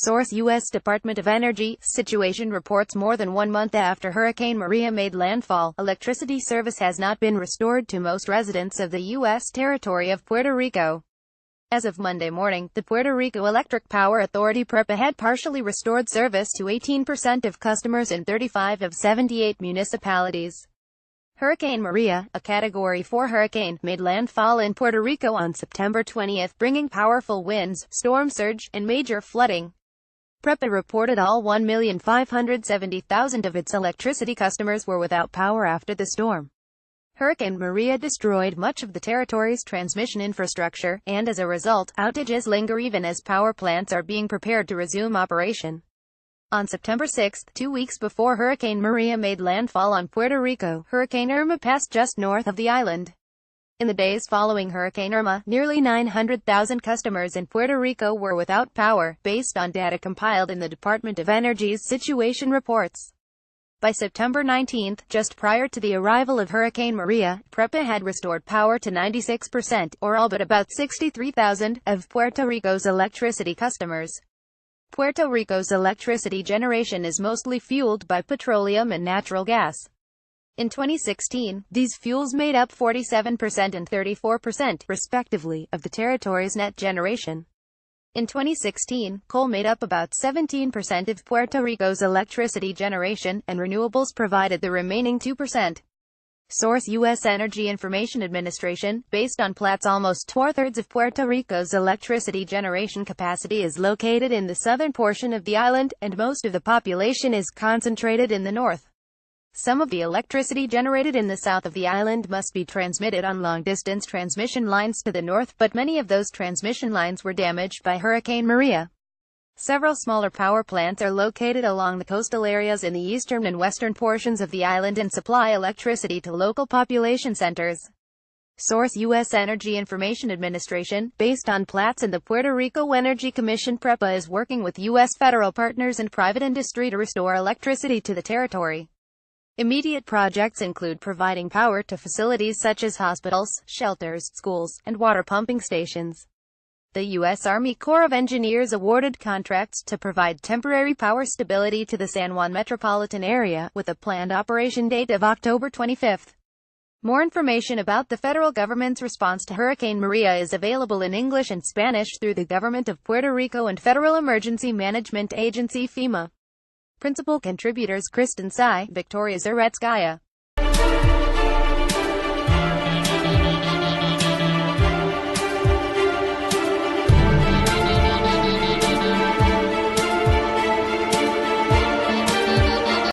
Source: U.S. Department of Energy. Situation reports more than 1 month after Hurricane Maria made landfall, electricity service has not been restored to most residents of the U.S. territory of Puerto Rico. As of Monday morning, the Puerto Rico Electric Power Authority PREPA had partially restored service to 18% of customers in 35 of 78 municipalities. Hurricane Maria, a Category 4 hurricane, made landfall in Puerto Rico on September 20, bringing powerful winds, storm surge, and major flooding. PREPA reported all 1,570,000 of its electricity customers were without power after the storm. Hurricane Maria destroyed much of the territory's transmission infrastructure, and as a result, outages linger even as power plants are being prepared to resume operation. On September 6, 2 weeks before Hurricane Maria made landfall on Puerto Rico, Hurricane Irma passed just north of the island. In the days following Hurricane Irma, nearly 900,000 customers in Puerto Rico were without power, based on data compiled in the Department of Energy's situation reports. By September 19, just prior to the arrival of Hurricane Maria, PREPA had restored power to 96%, or all but about 63,000, of Puerto Rico's electricity customers. Puerto Rico's electricity generation is mostly fueled by petroleum and natural gas. In 2016, these fuels made up 47% and 34%, respectively, of the territory's net generation. In 2016, coal made up about 17% of Puerto Rico's electricity generation, and renewables provided the remaining 2%. Source: U.S. Energy Information Administration. Based on Platts, almost 2/3 of Puerto Rico's electricity generation capacity is located in the southern portion of the island, and most of the population is concentrated in the north. Some of the electricity generated in the south of the island must be transmitted on long-distance transmission lines to the north, but many of those transmission lines were damaged by Hurricane Maria. Several smaller power plants are located along the coastal areas in the eastern and western portions of the island and supply electricity to local population centers. Source: U.S. Energy Information Administration. Based on Platts and the Puerto Rico Energy Commission, PREPA is working with U.S. federal partners and private industry to restore electricity to the territory. Immediate projects include providing power to facilities such as hospitals, shelters, schools, and water pumping stations. The U.S. Army Corps of Engineers awarded contracts to provide temporary power stability to the San Juan metropolitan area, with a planned operation date of October 25. More information about the federal government's response to Hurricane Maria is available in English and Spanish through the Government of Puerto Rico and Federal Emergency Management Agency (FEMA). Principal contributors: Kristen Tsai, Victoria Zaretskaya.